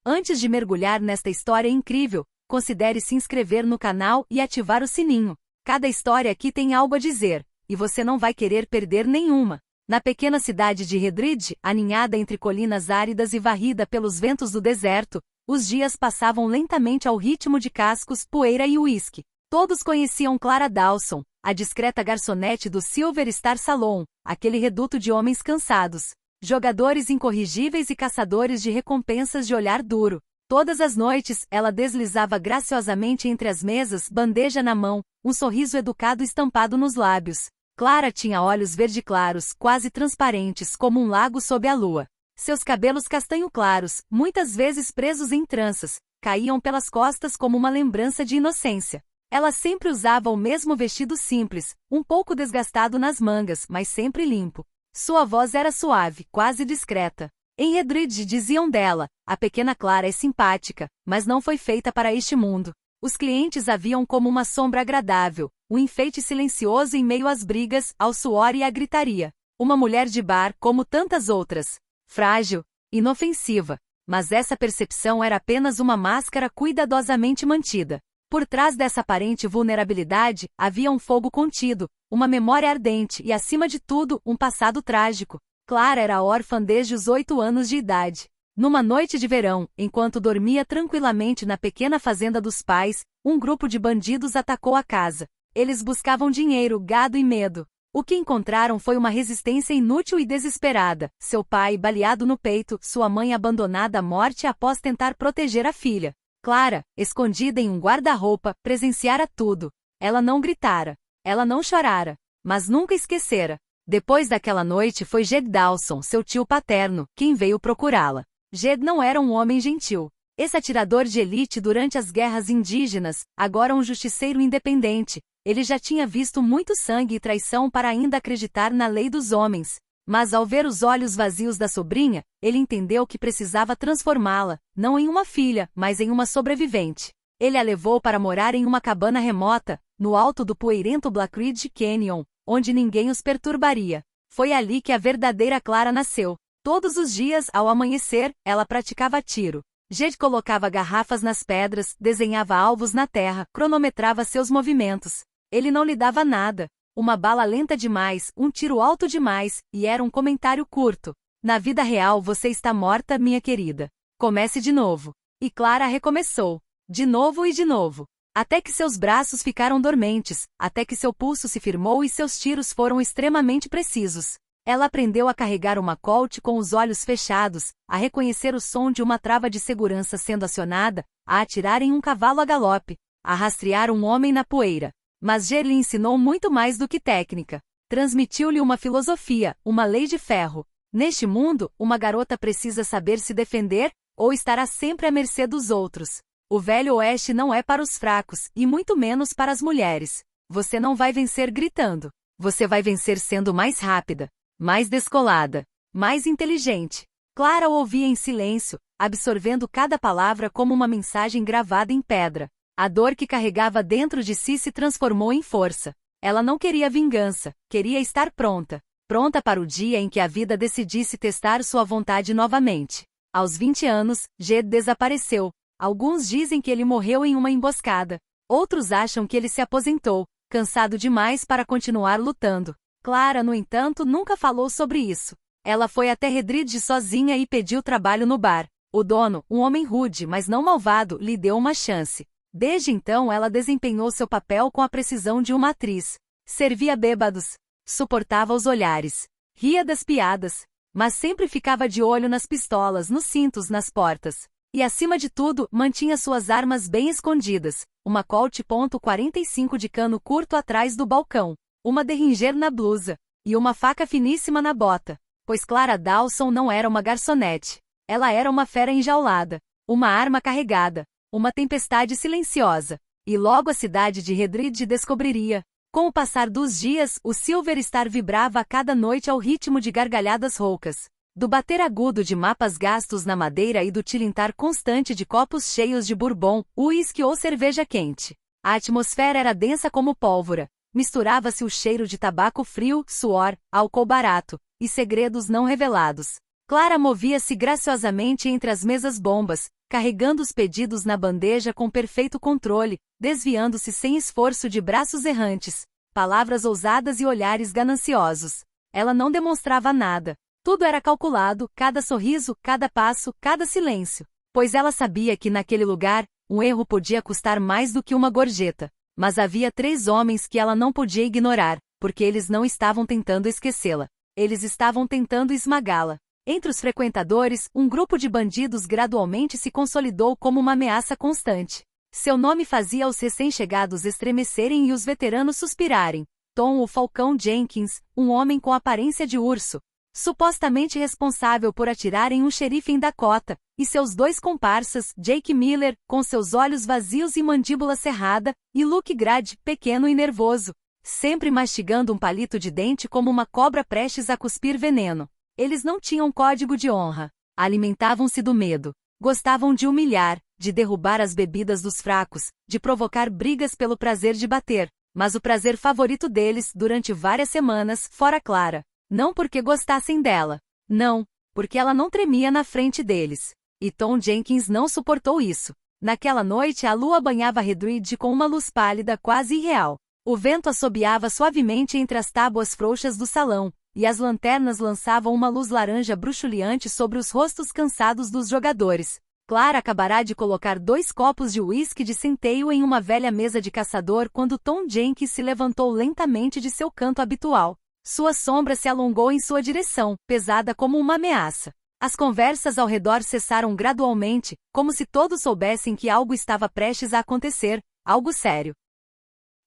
Antes de mergulhar nesta história incrível, considere se inscrever no canal e ativar o sininho. Cada história aqui tem algo a dizer, e você não vai querer perder nenhuma. Na pequena cidade de Redridge, aninhada entre colinas áridas e varrida pelos ventos do deserto, os dias passavam lentamente ao ritmo de cascos, poeira e uísque. Todos conheciam Clara Dawson, a discreta garçonete do Silver Star Saloon, aquele reduto de homens cansados, jogadores incorrigíveis e caçadores de recompensas de olhar duro. Todas as noites, ela deslizava graciosamente entre as mesas, bandeja na mão, um sorriso educado estampado nos lábios. Clara tinha olhos verde claros, quase transparentes como um lago sob a lua. Seus cabelos castanho claros, muitas vezes presos em tranças, caíam pelas costas como uma lembrança de inocência. Ela sempre usava o mesmo vestido simples, um pouco desgastado nas mangas, mas sempre limpo. Sua voz era suave, quase discreta. Em Redridge diziam dela, a pequena Clara é simpática, mas não foi feita para este mundo. Os clientes a viam como uma sombra agradável, um enfeite silencioso em meio às brigas, ao suor e à gritaria. Uma mulher de bar como tantas outras. Frágil, inofensiva. Mas essa percepção era apenas uma máscara cuidadosamente mantida. Por trás dessa aparente vulnerabilidade, havia um fogo contido, uma memória ardente e, acima de tudo, um passado trágico. Clara era órfã desde os 8 anos de idade. Numa noite de verão, enquanto dormia tranquilamente na pequena fazenda dos pais, um grupo de bandidos atacou a casa. Eles buscavam dinheiro, gado e medo. O que encontraram foi uma resistência inútil e desesperada. Seu pai baleado no peito, sua mãe abandonada à morte após tentar proteger a filha. Clara, escondida em um guarda-roupa, presenciara tudo. Ela não gritara. Ela não chorara. Mas nunca esquecera. Depois daquela noite foi Jed Dawson, seu tio paterno, quem veio procurá-la. Jed não era um homem gentil. Esse atirador de elite durante as guerras indígenas, agora um justiceiro independente. Ele já tinha visto muito sangue e traição para ainda acreditar na lei dos homens. Mas ao ver os olhos vazios da sobrinha, ele entendeu que precisava transformá-la, não em uma filha, mas em uma sobrevivente. Ele a levou para morar em uma cabana remota, no alto do poeirento Black Ridge Canyon, onde ninguém os perturbaria. Foi ali que a verdadeira Clara nasceu. Todos os dias, ao amanhecer, ela praticava tiro. Jed colocava garrafas nas pedras, desenhava alvos na terra, cronometrava seus movimentos. Ele não lhe dava nada. Uma bala lenta demais, um tiro alto demais, e era um comentário curto. Na vida real você está morta, minha querida. Comece de novo. E Clara recomeçou. De novo e de novo. Até que seus braços ficaram dormentes, até que seu pulso se firmou e seus tiros foram extremamente precisos. Ela aprendeu a carregar uma Colt com os olhos fechados, a reconhecer o som de uma trava de segurança sendo acionada, a atirar em um cavalo a galope, a rastrear um homem na poeira. Mas Jed lhe ensinou muito mais do que técnica. Transmitiu-lhe uma filosofia, uma lei de ferro. Neste mundo, uma garota precisa saber se defender, ou estará sempre à mercê dos outros. O Velho Oeste não é para os fracos, e muito menos para as mulheres. Você não vai vencer gritando. Você vai vencer sendo mais rápida, mais descolada, mais inteligente. Clara o ouvia em silêncio, absorvendo cada palavra como uma mensagem gravada em pedra. A dor que carregava dentro de si se transformou em força. Ela não queria vingança, queria estar pronta. Pronta para o dia em que a vida decidisse testar sua vontade novamente. Aos 20 anos, Jed desapareceu. Alguns dizem que ele morreu em uma emboscada. Outros acham que ele se aposentou, cansado demais para continuar lutando. Clara, no entanto, nunca falou sobre isso. Ela foi até Redridge sozinha e pediu trabalho no bar. O dono, um homem rude mas não malvado, lhe deu uma chance. Desde então ela desempenhou seu papel com a precisão de uma atriz. Servia bêbados. Suportava os olhares. Ria das piadas. Mas sempre ficava de olho nas pistolas, nos cintos, nas portas. E acima de tudo, mantinha suas armas bem escondidas. Uma Colt .45 de cano curto atrás do balcão. Uma Derringer na blusa. E uma faca finíssima na bota. Pois Clara Dawson não era uma garçonete. Ela era uma fera enjaulada. Uma arma carregada. Uma tempestade silenciosa. E logo a cidade de Redridge descobriria. Com o passar dos dias, o Silver Star vibrava a cada noite ao ritmo de gargalhadas roucas. Do bater agudo de mapas gastos na madeira e do tilintar constante de copos cheios de bourbon, uísque ou cerveja quente. A atmosfera era densa como pólvora. Misturava-se o cheiro de tabaco frio, suor, álcool barato, e segredos não revelados. Clara movia-se graciosamente entre as mesas bombas, carregando os pedidos na bandeja com perfeito controle, desviando-se sem esforço de braços errantes, palavras ousadas e olhares gananciosos. Ela não demonstrava nada. Tudo era calculado, cada sorriso, cada passo, cada silêncio. Pois ela sabia que naquele lugar, um erro podia custar mais do que uma gorjeta. Mas havia 3 homens que ela não podia ignorar, porque eles não estavam tentando esquecê-la. Eles estavam tentando esmagá-la. Entre os frequentadores, um grupo de bandidos gradualmente se consolidou como uma ameaça constante. Seu nome fazia os recém-chegados estremecerem e os veteranos suspirarem. Tom o Falcão Jenkins, um homem com aparência de urso, supostamente responsável por atirar em um xerife em Dakota, e seus 2 comparsas, Jake Miller, com seus olhos vazios e mandíbula cerrada, e Luke Grady, pequeno e nervoso, sempre mastigando um palito de dente como uma cobra prestes a cuspir veneno. Eles não tinham código de honra. Alimentavam-se do medo. Gostavam de humilhar, de derrubar as bebidas dos fracos, de provocar brigas pelo prazer de bater. Mas o prazer favorito deles, durante várias semanas, fora Clara. Não porque gostassem dela. Não, porque ela não tremia na frente deles. E Tom Jenkins não suportou isso. Naquela noite a lua banhava Redwood com uma luz pálida quase irreal. O vento assobiava suavemente entre as tábuas frouxas do salão, e as lanternas lançavam uma luz laranja bruxuleante sobre os rostos cansados dos jogadores. Clara acabará de colocar 2 copos de uísque de centeio em uma velha mesa de caçador quando Tom Jenkins se levantou lentamente de seu canto habitual. Sua sombra se alongou em sua direção, pesada como uma ameaça. As conversas ao redor cessaram gradualmente, como se todos soubessem que algo estava prestes a acontecer, algo sério.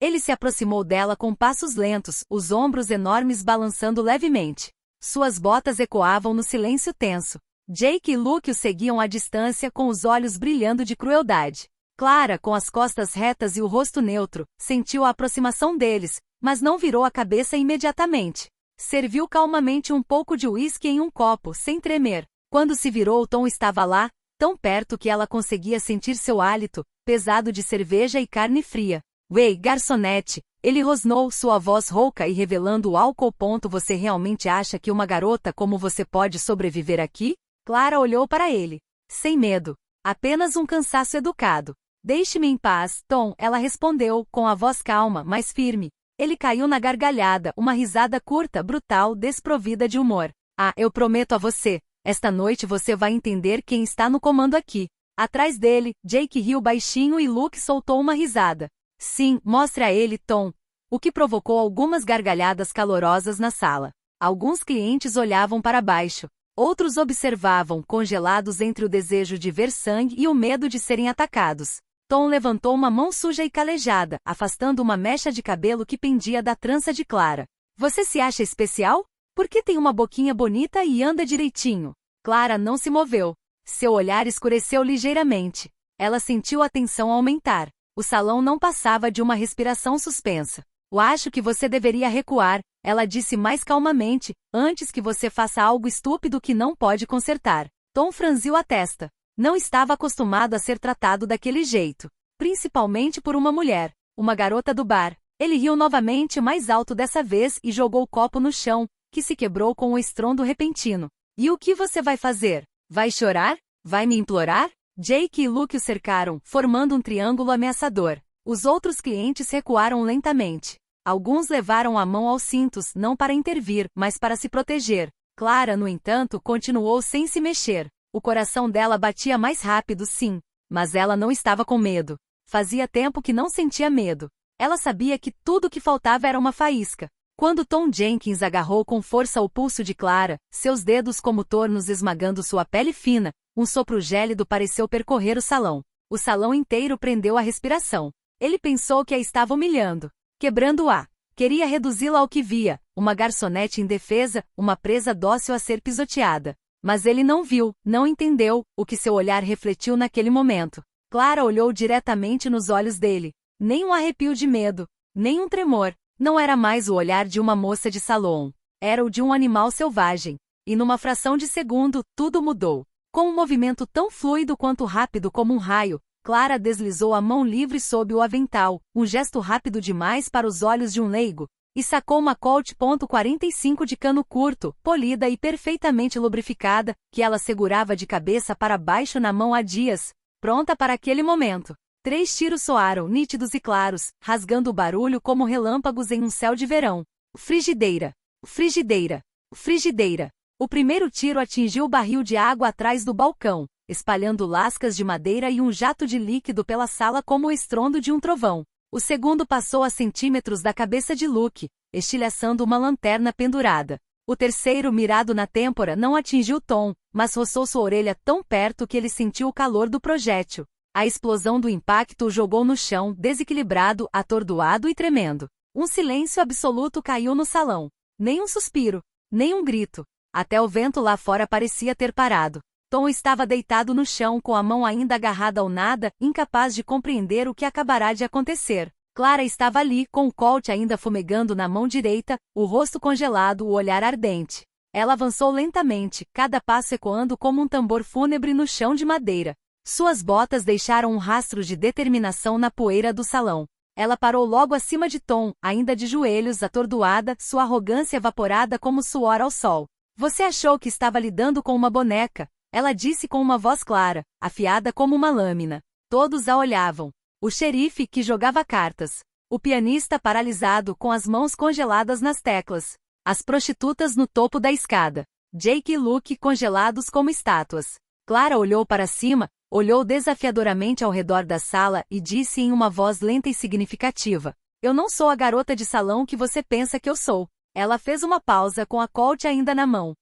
Ele se aproximou dela com passos lentos, os ombros enormes balançando levemente. Suas botas ecoavam no silêncio tenso. Jake e Luke o seguiam à distância com os olhos brilhando de crueldade. Clara, com as costas retas e o rosto neutro, sentiu a aproximação deles, mas não virou a cabeça imediatamente. Serviu calmamente um pouco de uísque em um copo, sem tremer. Quando se virou, Tom estava lá, tão perto que ela conseguia sentir seu hálito, pesado de cerveja e carne fria. Ei, garçonete, ele rosnou, sua voz rouca e revelando o álcool. Você realmente acha que uma garota como você pode sobreviver aqui? Clara olhou para ele. Sem medo. Apenas um cansaço educado. Deixe-me em paz, Tom, ela respondeu, com a voz calma, mas firme. Ele caiu na gargalhada, uma risada curta, brutal, desprovida de humor. Ah, eu prometo a você, esta noite você vai entender quem está no comando aqui. Atrás dele, Jake riu baixinho e Luke soltou uma risada. Sim, mostre a ele, Tom. O que provocou algumas gargalhadas calorosas na sala. Alguns clientes olhavam para baixo. Outros observavam, congelados entre o desejo de ver sangue e o medo de serem atacados. Tom levantou uma mão suja e calejada, afastando uma mecha de cabelo que pendia da trança de Clara. Você se acha especial? Porque tem uma boquinha bonita e anda direitinho. Clara não se moveu. Seu olhar escureceu ligeiramente. Ela sentiu a tensão aumentar. O salão não passava de uma respiração suspensa. Eu acho que você deveria recuar, ela disse mais calmamente, antes que você faça algo estúpido que não pode consertar. Tom franziu a testa. Não estava acostumado a ser tratado daquele jeito. Principalmente por uma mulher, uma garota do bar. Ele riu novamente mais alto dessa vez e jogou o copo no chão, que se quebrou com um estrondo repentino. E o que você vai fazer? Vai chorar? Vai me implorar? Jake e Luke o cercaram, formando um triângulo ameaçador. Os outros clientes recuaram lentamente. Alguns levaram a mão aos cintos, não para intervir, mas para se proteger. Clara, no entanto, continuou sem se mexer. O coração dela batia mais rápido, sim. Mas ela não estava com medo. Fazia tempo que não sentia medo. Ela sabia que tudo o que faltava era uma faísca. Quando Tom Jenkins agarrou com força o pulso de Clara, seus dedos como tornos esmagando sua pele fina, um sopro gélido pareceu percorrer o salão. O salão inteiro prendeu a respiração. Ele pensou que a estava humilhando, quebrando-a. Queria reduzi-la ao que via, uma garçonete indefesa, uma presa dócil a ser pisoteada. Mas ele não viu, não entendeu, o que seu olhar refletiu naquele momento. Clara olhou diretamente nos olhos dele. Nem um arrepio de medo, nem um tremor. Não era mais o olhar de uma moça de salão. Era o de um animal selvagem. E numa fração de segundo, tudo mudou. Com um movimento tão fluido quanto rápido como um raio, Clara deslizou a mão livre sob o avental, um gesto rápido demais para os olhos de um leigo, e sacou uma Colt .45 de cano curto, polida e perfeitamente lubrificada, que ela segurava de cabeça para baixo na mão há dias, pronta para aquele momento. 3 tiros soaram nítidos e claros, rasgando o barulho como relâmpagos em um céu de verão. Frigideira! Frigideira! Frigideira! O primeiro tiro atingiu o barril de água atrás do balcão, espalhando lascas de madeira e um jato de líquido pela sala como o estrondo de um trovão. O segundo passou a centímetros da cabeça de Luke, estilhaçando uma lanterna pendurada. O terceiro, mirado na têmpora, não atingiu Tom, mas roçou sua orelha tão perto que ele sentiu o calor do projétil. A explosão do impacto o jogou no chão, desequilibrado, atordoado e tremendo. Um silêncio absoluto caiu no salão. Nem um suspiro, nem um grito. Até o vento lá fora parecia ter parado. Tom estava deitado no chão com a mão ainda agarrada ao nada, incapaz de compreender o que acabará de acontecer. Clara estava ali, com o Colt ainda fumegando na mão direita, o rosto congelado, o olhar ardente. Ela avançou lentamente, cada passo ecoando como um tambor fúnebre no chão de madeira. Suas botas deixaram um rastro de determinação na poeira do salão. Ela parou logo acima de Tom, ainda de joelhos, atordoada, sua arrogância evaporada como suor ao sol. Você achou que estava lidando com uma boneca? Ela disse com uma voz clara, afiada como uma lâmina. Todos a olhavam. O xerife, que jogava cartas. O pianista paralisado, com as mãos congeladas nas teclas. As prostitutas no topo da escada. Jake e Luke congelados como estátuas. Clara olhou para cima, olhou desafiadoramente ao redor da sala e disse em uma voz lenta e significativa: Eu não sou a garota de salão que você pensa que eu sou. Ela fez uma pausa com a Colt ainda na mão.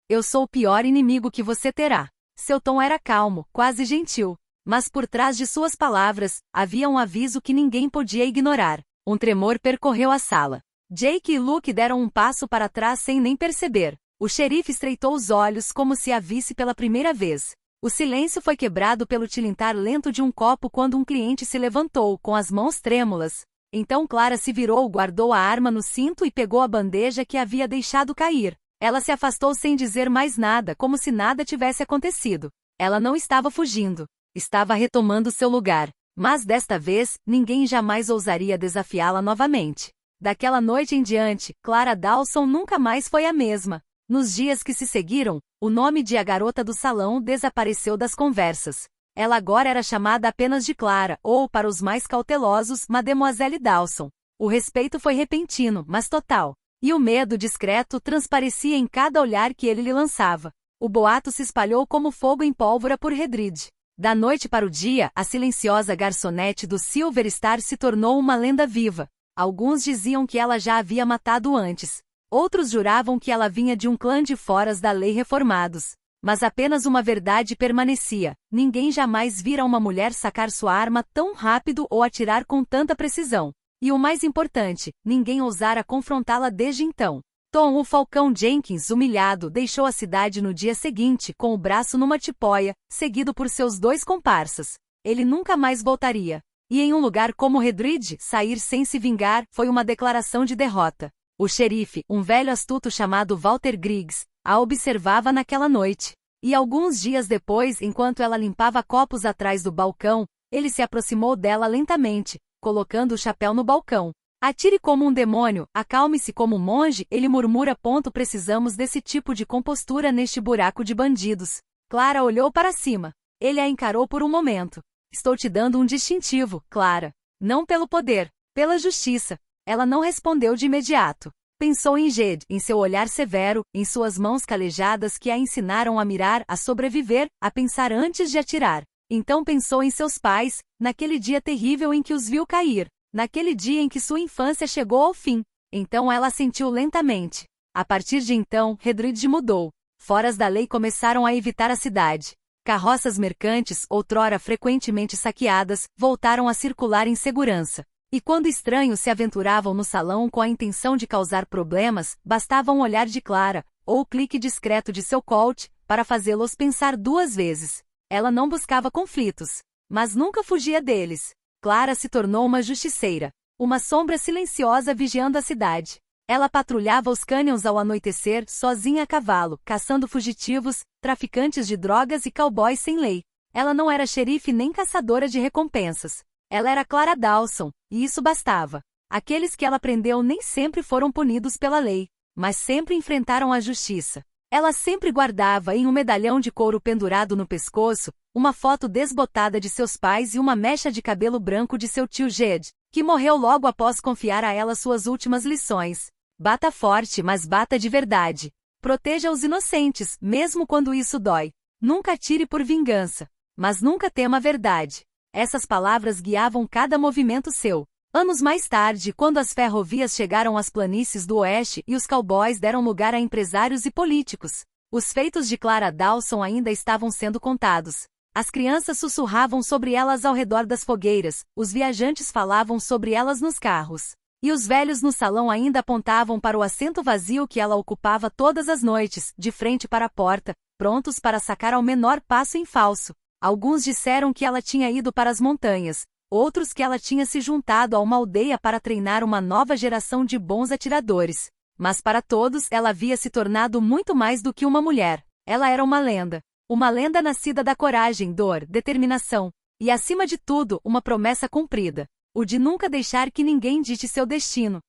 Eu sou o pior inimigo que você terá. Seu tom era calmo, quase gentil. Mas por trás de suas palavras, havia um aviso que ninguém podia ignorar. Um tremor percorreu a sala. Jake e Luke deram um passo para trás sem nem perceber. O xerife estreitou os olhos como se a visse pela primeira vez. O silêncio foi quebrado pelo tilintar lento de um copo quando um cliente se levantou, com as mãos trêmulas. Então Clara se virou, guardou a arma no cinto e pegou a bandeja que havia deixado cair. Ela se afastou sem dizer mais nada, como se nada tivesse acontecido. Ela não estava fugindo. Estava retomando seu lugar. Mas desta vez, ninguém jamais ousaria desafiá-la novamente. Daquela noite em diante, Clara Dawson nunca mais foi a mesma. Nos dias que se seguiram, o nome de a garota do salão desapareceu das conversas. Ela agora era chamada apenas de Clara, ou, para os mais cautelosos, Mademoiselle Dawson. O respeito foi repentino, mas total. E o medo discreto transparecia em cada olhar que ele lhe lançava. O boato se espalhou como fogo em pólvora por Redridge. Da noite para o dia, a silenciosa garçonete do Silver Star se tornou uma lenda viva. Alguns diziam que ela já havia matado antes. Outros juravam que ela vinha de um clã de foras da lei reformados. Mas apenas uma verdade permanecia: ninguém jamais vira uma mulher sacar sua arma tão rápido ou atirar com tanta precisão. E o mais importante, ninguém ousara confrontá-la desde então. Tom, o Falcão Jenkins, humilhado, deixou a cidade no dia seguinte, com o braço numa tipóia, seguido por seus 2 comparsas. Ele nunca mais voltaria. E em um lugar como Redridge, sair sem se vingar foi uma declaração de derrota. O xerife, um velho astuto chamado Walter Griggs, a observava naquela noite. E alguns dias depois, enquanto ela limpava copos atrás do balcão, ele se aproximou dela lentamente, colocando o chapéu no balcão. Atire como um demônio, acalme-se como um monge, ele murmura. Precisamos desse tipo de compostura neste buraco de bandidos. Clara olhou para cima. Ele a encarou por um momento. Estou te dando um distintivo, Clara. Não pelo poder, pela justiça. Ela não respondeu de imediato. Pensou em Jed, em seu olhar severo, em suas mãos calejadas que a ensinaram a mirar, a sobreviver, a pensar antes de atirar. Então pensou em seus pais, naquele dia terrível em que os viu cair, naquele dia em que sua infância chegou ao fim. Então ela assentiu lentamente. A partir de então, Redridge mudou. Foras da lei começaram a evitar a cidade. Carroças mercantes, outrora frequentemente saqueadas, voltaram a circular em segurança. E quando estranhos se aventuravam no salão com a intenção de causar problemas, bastava um olhar de Clara, ou o clique discreto de seu Colt, para fazê-los pensar 2 vezes. Ela não buscava conflitos, mas nunca fugia deles. Clara se tornou uma justiceira, uma sombra silenciosa vigiando a cidade. Ela patrulhava os cânions ao anoitecer, sozinha a cavalo, caçando fugitivos, traficantes de drogas e cowboys sem lei. Ela não era xerife nem caçadora de recompensas. Ela era Clara Dawson, e isso bastava. Aqueles que ela prendeu nem sempre foram punidos pela lei, mas sempre enfrentaram a justiça. Ela sempre guardava em um medalhão de couro pendurado no pescoço, uma foto desbotada de seus pais e uma mecha de cabelo branco de seu tio Jed, que morreu logo após confiar a ela suas últimas lições. Bata forte, mas bata de verdade. Proteja os inocentes, mesmo quando isso dói. Nunca atire por vingança, mas nunca tema a verdade. Essas palavras guiavam cada movimento seu. Anos mais tarde, quando as ferrovias chegaram às planícies do Oeste e os cowboys deram lugar a empresários e políticos, os feitos de Clara Dawson ainda estavam sendo contados. As crianças sussurravam sobre elas ao redor das fogueiras, os viajantes falavam sobre elas nos carros. E os velhos no salão ainda apontavam para o assento vazio que ela ocupava todas as noites, de frente para a porta, prontos para sacar ao menor passo em falso. Alguns disseram que ela tinha ido para as montanhas, outros que ela tinha se juntado a uma aldeia para treinar uma nova geração de bons atiradores. Mas para todos ela havia se tornado muito mais do que uma mulher. Ela era uma lenda. Uma lenda nascida da coragem, dor, determinação. E acima de tudo, uma promessa cumprida. O de nunca deixar que ninguém dite seu destino.